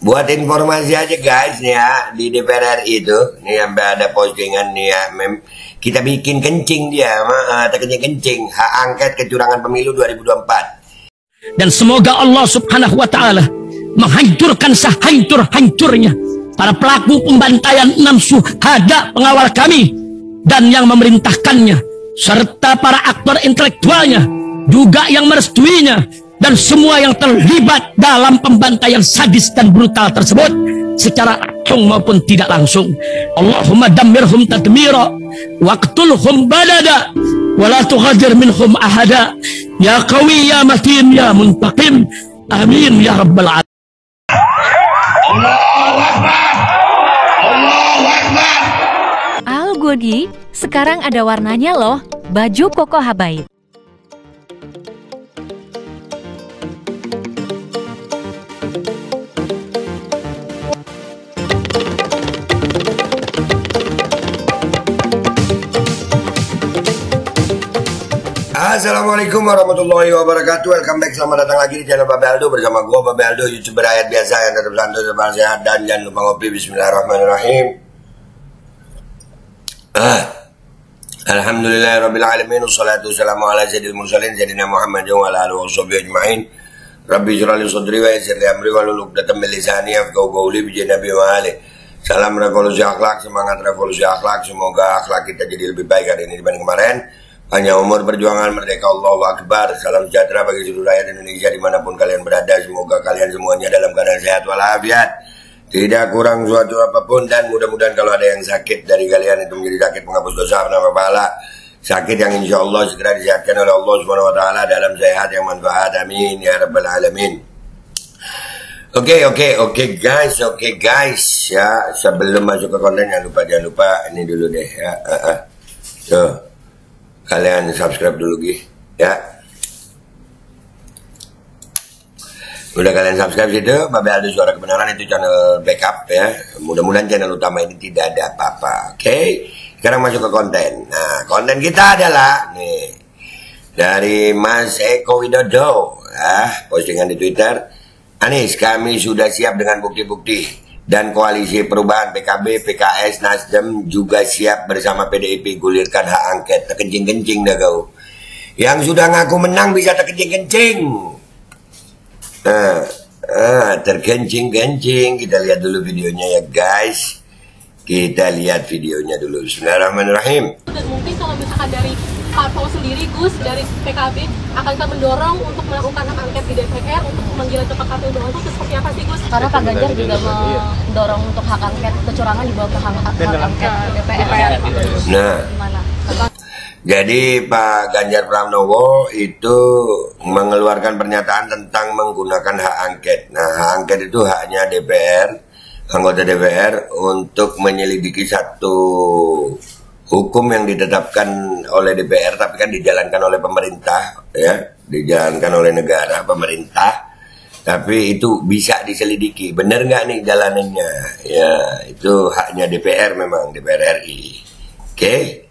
Buat informasi aja guys nih ya, di DPR RI itu nih sampai ada postingan nih ya, kita bikin kencing dia, kencing hak angket kecurangan pemilu 2024. Dan semoga Allah Subhanahu wa taala menghancurkan sehancur-hancurnya para pelaku pembantaian 6 syuhada pengawal kami dan yang memerintahkannya, serta para aktor intelektualnya juga yang merestuinya, dan semua yang terlibat dalam pembantaian sadis dan brutal tersebut secara langsung maupun tidak langsung. Allahumma dammirhum tadmira waqtulhum badada wala tughadir minhum ahada ya qawi ya matin ya muntaqim amin ya rabbal alamin. Allahu Akbar, Allahu Akbar. Al Godi, sekarang ada warnanya loh, baju koko habaib. Assalamualaikum warahmatullahi wabarakatuh. Welcome back, selamat datang lagi di channel Babe Aldo bersama gua Babe Aldo, YouTuber rakyat biasa yang tetap santai, tetap sehat, dan jangan lupa ngopi. Bismillahirrahmanirrahim. Alhamdulillahirabbil alamin, wassalatu wassalamu ala sayyidil mursalin sayyidina Muhammad wa ala alihi washabihi ajmain. Rabbi shrah li sadri wa yassir li amri wahlul 'uqdatam min lisani yafqahu qawli bi nabi wa ali. Salam revolusi akhlak, semangat revolusi akhlak. Semoga akhlak kita jadi lebih baik hari ini dibanding kemarin. Hanya umur perjuangan merdeka, Allahu Akbar. Salam sejahtera bagi seluruh rakyat Indonesia dimanapun kalian berada. Semoga kalian semuanya dalam keadaan sehat walafiat, tidak kurang suatu apapun, dan mudah-mudahan kalau ada yang sakit dari kalian itu menjadi sakit penghapus dosa, penambah pahala, sakit yang insya Allah segera disehatkan oleh Allah Subhanahu Wa Taala dalam sehat yang manfaat. Amin ya rabbal alamin. Oke guys ya, sebelum masuk ke konten jangan lupa ini dulu deh ya. Kalian subscribe dulu ya. Udah kalian subscribe situ, Babe Aldo Suara Kebenaran, itu channel backup ya. Mudah-mudahan channel utama ini tidak ada apa-apa. Oke. Sekarang masuk ke konten. Nah, konten kita adalah nih dari Mas Eko Widodo, postingan di Twitter. Anies, kami sudah siap dengan bukti-bukti, dan koalisi perubahan PKB, PKS, Nasdem juga siap bersama PDIP gulirkan hak angket. Terkencing-kencing dah kau. Yang sudah ngaku menang bisa terkencing-kencing. Terkencing-kencing. Kita lihat dulu videonya ya guys. Kita lihat videonya dulu. Bismillahirrahmanirrahim. Dan mungkin kalau misalkan dari parpol sendiri, Gus, dari PKB akankah mendorong untuk melakukan hak angket di DPR untuk pemanggilan cepat KPU Bawaslu, itu seperti apa sih, Gus? Karena Pak Ganjar juga mendorong untuk hak angket kecurangan dibawa ke hak angket DPR. Nah, gimana? jadi Pak Ganjar Pranowo itu mengeluarkan pernyataan tentang menggunakan hak angket. Nah, hak angket itu haknya DPR, anggota DPR, untuk menyelidiki satu hukum yang ditetapkan oleh DPR, tapi kan dijalankan oleh pemerintah, ya, dijalankan oleh negara, pemerintah, tapi itu bisa diselidiki, bener nggak nih jalanannya? Ya, itu haknya DPR memang, DPR RI. Oke?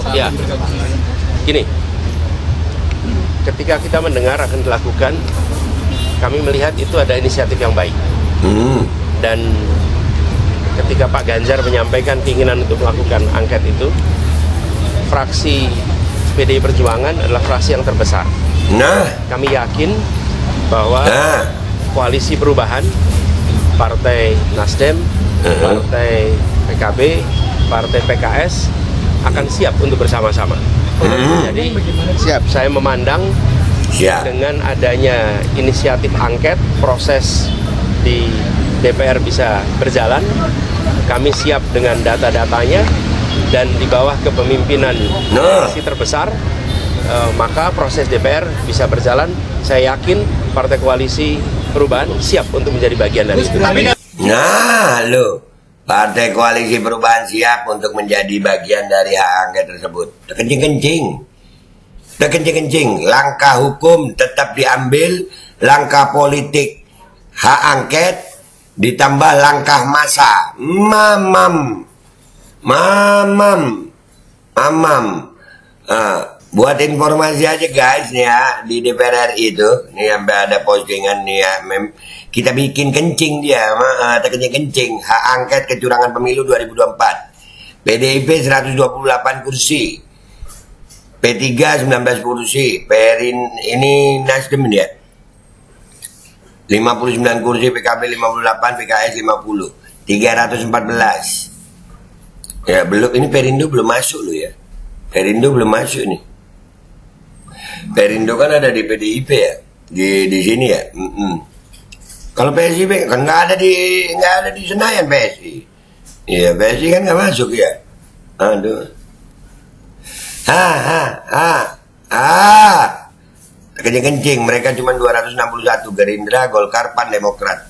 Ya, gini, ketika kita mendengar akan dilakukan, kami melihat itu ada inisiatif yang baik. Dan ketika Pak Ganjar menyampaikan keinginan untuk melakukan angket itu, fraksi PDI Perjuangan adalah fraksi yang terbesar. Nah, kami yakin bahwa koalisi perubahan, Partai Nasdem, Partai PKB, Partai PKS akan siap untuk bersama-sama. Jadi saya memandang dengan adanya inisiatif angket, proses di DPR bisa berjalan. Kami siap dengan data-datanya, dan di bawah kepemimpinan koalisi terbesar, maka proses DPR bisa berjalan. Saya yakin Partai Koalisi Perubahan siap untuk menjadi bagian dari itu. Nah, lo Partai Koalisi Perubahan siap untuk menjadi bagian dari hak angket tersebut. Terkencing-kencing. Langkah hukum tetap diambil, langkah politik hak angket ditambah langkah massa. Buat informasi aja guys nih ya, di DPR RI itu, nih sampai ada postingan nih ya, kita bikin kencing dia, kencing hak angket kecurangan pemilu 2024. PDIP 128 kursi, P3 19 kursi, Perin ini Nasdem dia 59 kursi, PKB 58, PKS 50, 314. Ya belum, ini Perindo belum masuk loh ya, Perindo belum masuk nih. Perindo kan ada di PDIP ya, di sini ya. Kalau PSI kan nggak ada di Senayan PSI. Iya PSI kan nggak masuk ya. Aduh. Kencing-kencing mereka cuma 261, Gerindra, Golkar, Pan, Demokrat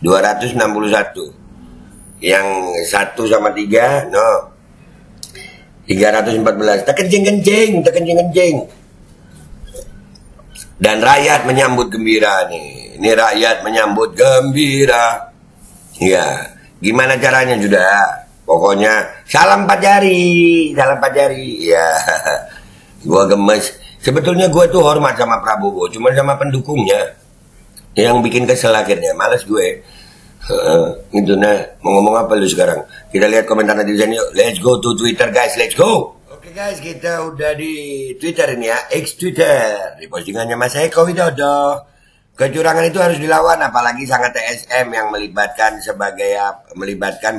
261. Yang 1 sama 3 no 314. Kencing-kencing. Dan rakyat menyambut gembira nih. Ini rakyat menyambut gembira. Ya, gimana caranya sudah? Pokoknya salam 4 jari, salam 4 jari. Ya, gua gemes. Sebetulnya gua tuh hormat sama Prabowo, cuma sama pendukungnya yang bikin kesel akhirnya. Males gue. Gitu nah. Mau ngomong apa lu sekarang? Kita lihat komentar netizen yuk. Let's go to Twitter guys, let's go. Oke guys, kita udah di Twitter ini ya, X Twitter, di postingannya Mas Eko Widodo. Kecurangan itu harus dilawan, apalagi sangat TSM yang melibatkan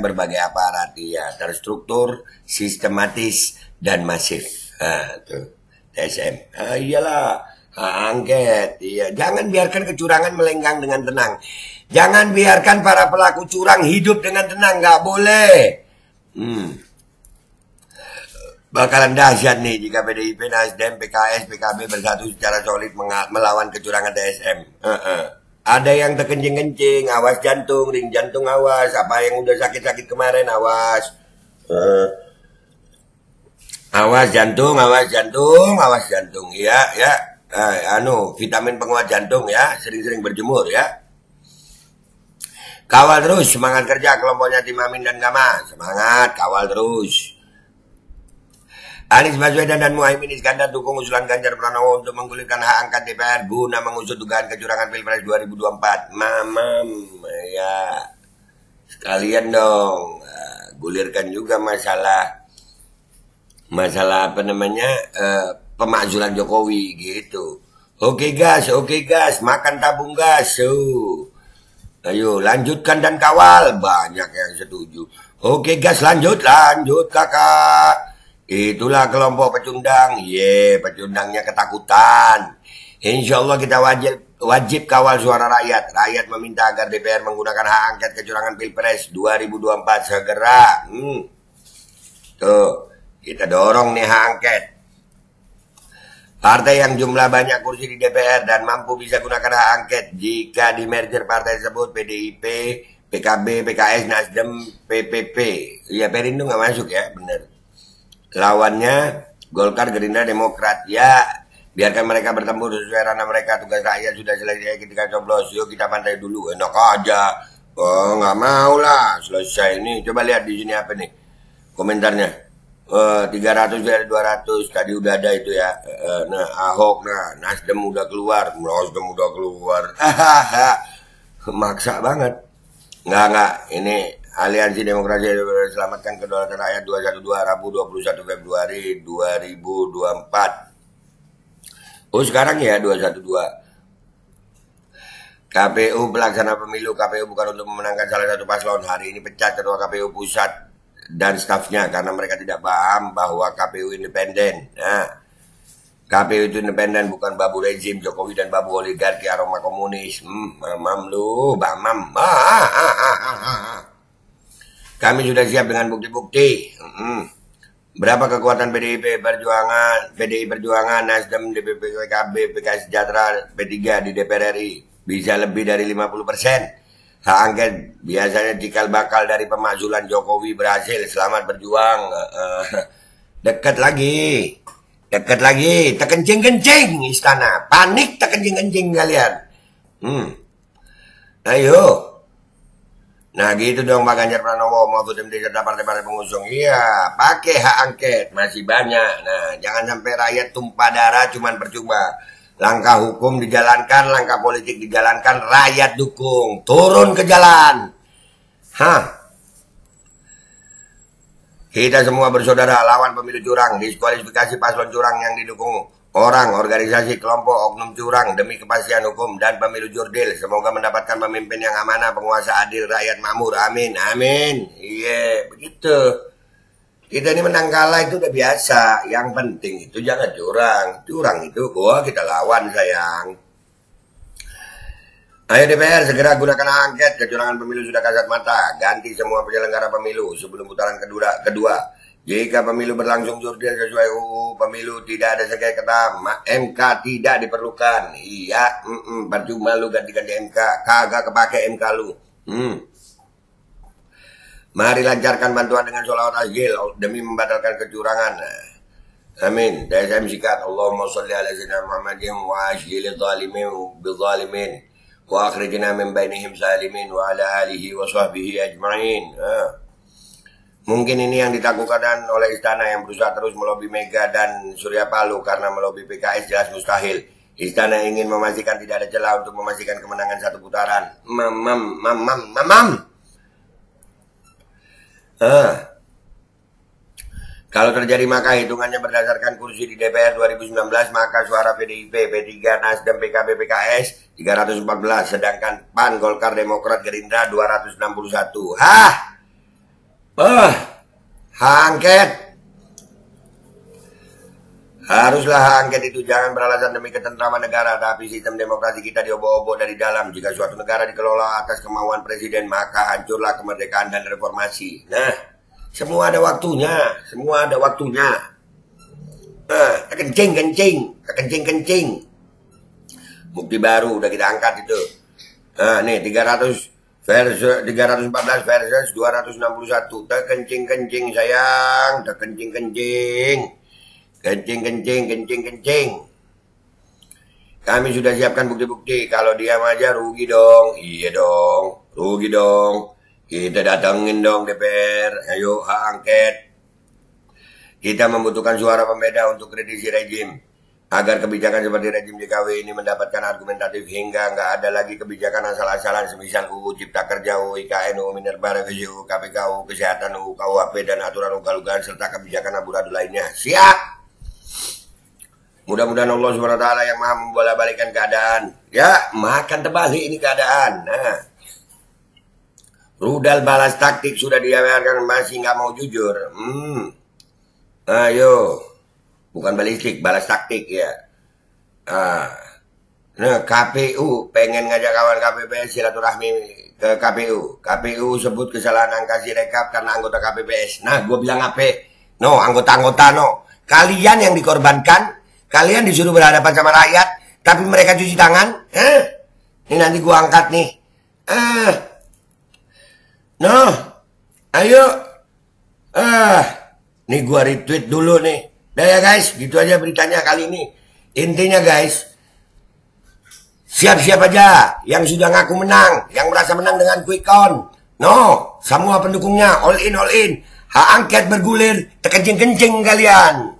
berbagai aparat, ya, terstruktur, sistematis dan masif. Tuh, TSM. Iyalah, angket. Iya, jangan biarkan kecurangan melenggang dengan tenang. Jangan biarkan para pelaku curang hidup dengan tenang, nggak boleh. Bakalan dahsyat nih jika PDIP, Nasdem, PKS, PKB bersatu secara solid melawan kecurangan TSM. Ada yang terkencing-kencing, awas jantung, ring jantung awas. Apa yang udah sakit-sakit kemarin awas. Awas jantung, awas jantung, awas jantung. Ya, ya. Vitamin penguat jantung ya, sering-sering berjemur ya. Kawal terus, semangat kerja kelompoknya Tim Amin dan Gama. Semangat, kawal terus. Anies Baswedan dan Muhaimin Iskandar dukung usulan Ganjar Pranowo untuk menggulirkan hak angket DPR guna mengusut dugaan kecurangan Pilpres 2024. Mamam, ya. Sekalian dong, gulirkan juga masalah apa namanya, pemakzulan Jokowi gitu. Oke gas, makan tabung gas. Ayo lanjutkan dan kawal, banyak yang setuju. Oke gas, lanjut kakak. Itulah kelompok pecundang. Pecundangnya ketakutan. Insya Allah kita wajib kawal suara rakyat. Rakyat meminta agar DPR menggunakan hak angket kecurangan Pilpres 2024 segera. Tuh, kita dorong nih hak angket. Partai yang jumlah banyak kursi di DPR dan mampu bisa gunakan hak angket jika di merger partai tersebut PDIP, PKB, PKS, Nasdem, PPP. Ya Perindo nggak masuk ya, bener. Lawannya Golkar, Gerindra, Demokrat. Ya, biarkan mereka bertempur sesuai ranah mereka. Tugas rakyat sudah selesai ketika coblos. Yuk kita pantai dulu. Enak aja. Oh, nggak mau lah. Selesai ini. Coba lihat di sini apa nih komentarnya. 300 dari 200. Tadi udah ada itu ya. Ahok, Nasdem udah keluar. Maksa banget. Nggak. Ini Aliansi Demokrasi Selamatkan Kedaulatan Rakyat 212 Rabu 21 Februari 2024. Oh sekarang ya 212. KPU pelaksana pemilu. KPU bukan untuk memenangkan salah satu paslon. Hari ini pecat Ketua KPU Pusat dan stafnya karena mereka tidak paham bahwa KPU independen. Nah, KPU itu independen, bukan babu rezim Jokowi dan babu oligarki aroma komunis. Mamam lu, bamam. Kami sudah siap dengan bukti-bukti. Berapa kekuatan PDI Perjuangan, Nasdem, DPP, PKB, PKS Sejahtera, P3 di DPR RI. Bisa lebih dari 50%. Hak angket biasanya cikal bakal dari pemakzulan Jokowi berhasil. Selamat berjuang. Dekat lagi. Terkencing-kencing istana. Panik terkencing-kencing kalian. Ayo. Nah gitu dong Pak Ganjar Pranowo, Mahfud MD serta partai-partai pengusung. Iya, pakai hak angket, masih banyak. Nah, jangan sampai rakyat tumpah darah cuman percuma. Langkah hukum dijalankan, langkah politik dijalankan, rakyat dukung. Turun ke jalan. Kita semua bersaudara lawan pemilu curang, diskualifikasi paslon curang yang didukung orang, organisasi, kelompok, oknum curang demi kepastian hukum dan pemilu jurdil. Semoga mendapatkan pemimpin yang amanah, penguasa adil, rakyat makmur. Amin, amin. Iya, begitu. Kita ini menang kalah itu udah biasa. Yang penting itu jangan curang. Curang itu kita lawan sayang. Ayo DPR segera gunakan hak angket, kecurangan pemilu sudah kasat mata. Ganti semua penyelenggara pemilu sebelum putaran kedua. Jika pemilu berlangsung jurdil sesuai UU pemilu, tidak ada sengketa, MK tidak diperlukan. Iya, percuma lu ganti-ganti MK, kagak kepake MK lu. Mari lancarkan bantuan dengan sholawat ajil demi membatalkan kecurangan. Amin. DSM sikat. Allahumma sholli ala sayyidina Muhammadin wa ajil zalimin bizalimin wa akhrijna min bainihim salimin wa ala alihi wa sahbihi ajma'in. Mungkin ini yang ditakutkan oleh istana yang berusaha terus melobi Mega dan Surya Paloh karena melobi PKS jelas mustahil. Istana ingin memastikan tidak ada celah untuk memastikan kemenangan satu putaran. Kalau terjadi maka hitungannya berdasarkan kursi di DPR 2019, maka suara PDIP, P3, Nasdem, PKB, PKS 314, sedangkan PAN, Golkar, Demokrat, Gerindra 261. Hak angket. Haruslah hak angket itu jangan beralasan demi ketentraman negara, tapi sistem demokrasi kita diobok-obok dari dalam. Jika suatu negara dikelola atas kemauan presiden, maka hancurlah kemerdekaan dan reformasi. Nah, semua ada waktunya, kencing. Bukti baru udah kita angkat itu. Nah, nih 314 versus 261. Kencing sayang, kencing. Kami sudah siapkan bukti-bukti. Kalau diam aja rugi dong. Iya dong, rugi dong. Kita datengin dong DPR, ayo hak angket. Kita membutuhkan suara pembeda untuk kritisi rejim. Agar kebijakan seperti rejim JKW ini mendapatkan argumentatif hingga nggak ada lagi kebijakan asal-asalan semisal UU Cipta Kerja, UU IKN, UU Minerba, revisi UU KPK, UU Kesehatan, UU KUHP, dan aturan ugal-ugalan serta kebijakan amburadul lainnya. Siap! Mudah-mudahan Allah SWT yang maha membolak-balikan keadaan. Ya, makan terbalik ini keadaan. Nah. Rudal balas taktik sudah diajarkan masih nggak mau jujur. Ayo, bukan balistik, balas taktik ya. Nah, KPU pengen ngajak kawan KPPS silaturahmi ke KPU. KPU sebut kesalahan angka Sirekap karena anggota KPPS. Nah, gue bilang apa? No, anggota-anggota no. Kalian yang dikorbankan, kalian disuruh berhadapan sama rakyat, tapi mereka cuci tangan. Ini nanti gue angkat nih. Nah, ayo. Nih gua retweet dulu nih. Dah ya guys, gitu aja beritanya kali ini. Intinya guys, siap-siap aja yang sudah ngaku menang, yang merasa menang dengan quick count. No, semua pendukungnya all in. Hak angket bergulir, terkencing-kencing kalian.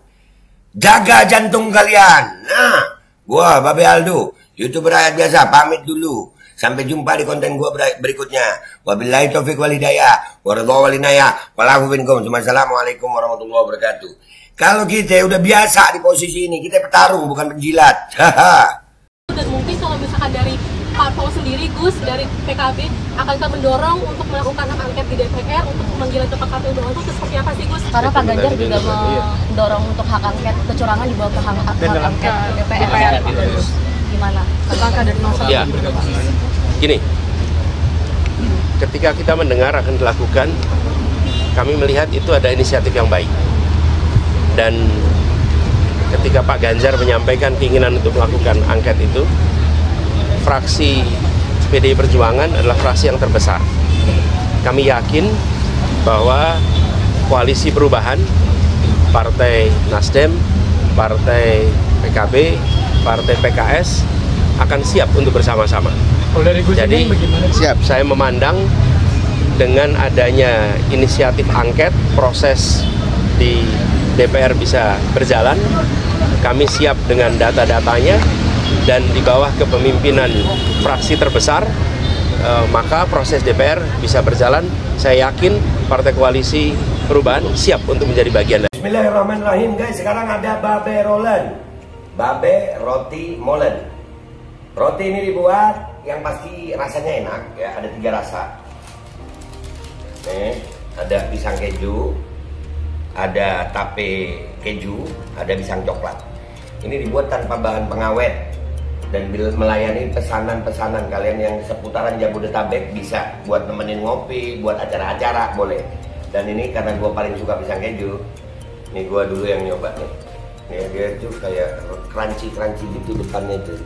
Jaga jantung kalian. Nah, gua Babe Aldo, YouTuber rakyat biasa, pamit dulu. Sampai jumpa di konten gua berikutnya. Wabillahi taufiq wal hidayah. Waridho wal inayah. Walafu minkum. Assalamualaikum warahmatullahi wabarakatuh. Kalau kita udah biasa di posisi ini, kita petarung bukan penjilat. Dan mungkin kalau misalkan dari Pak Paul sendiri, Gus, dari PKB, akankah mendorong untuk melakukan hak angket di DPR untuk pemanggilan ketua KPU doang itu seperti apa sih, Gus? Karena Pak Ganjar juga mendorong untuk hak angket kecurangan dibawa ke hak angket DPR. Gimana? Apakah dari masalah? Ya, gini, ketika kita mendengar akan dilakukan, kami melihat itu ada inisiatif yang baik. Dan ketika Pak Ganjar menyampaikan keinginan untuk melakukan angket itu, fraksi PDI Perjuangan adalah fraksi yang terbesar. Kami yakin bahwa koalisi perubahan, Partai Nasdem, Partai PKB, Partai PKS akan siap untuk bersama-sama. Jadi siap. Saya memandang dengan adanya inisiatif angket, proses di DPR bisa berjalan. Kami siap dengan data-datanya, dan di bawah kepemimpinan fraksi terbesar, maka proses DPR bisa berjalan. Saya yakin Partai Koalisi Perubahan siap untuk menjadi bagian dari. Bismillahirrahmanirrahim guys, sekarang ada babe rolen, babe roti molen. Roti ini dibuat yang pasti rasanya enak ya, ada 3 rasa. Nih, ada pisang keju, ada tape keju, ada pisang coklat. Ini dibuat tanpa bahan pengawet dan melayani pesanan-pesanan kalian yang seputaran Jabodetabek, bisa buat nemenin ngopi, buat acara-acara boleh. Dan ini karena gue paling suka pisang keju, nih gue dulu yang nyoba nih. Nih dia tuh kayak crunchy gitu depannya tuh.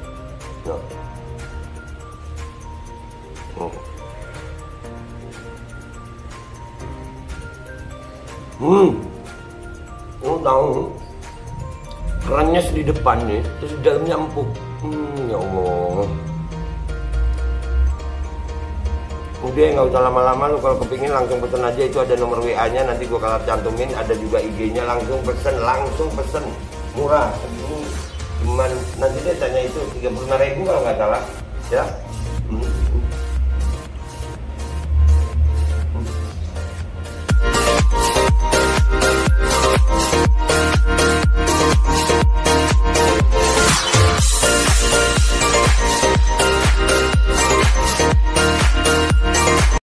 Tahu kerannya di depan nih, terus di dalamnya empuk. Ya Allah. Udah nggak usah lama-lama, lu kalau kepingin langsung pesen aja, itu ada nomor WA-nya, nanti gua kalau cantumin, ada juga IG-nya, langsung pesen, murah. Segini cuman nanti dia tanya itu 35.000 kalau nggak salah, ya.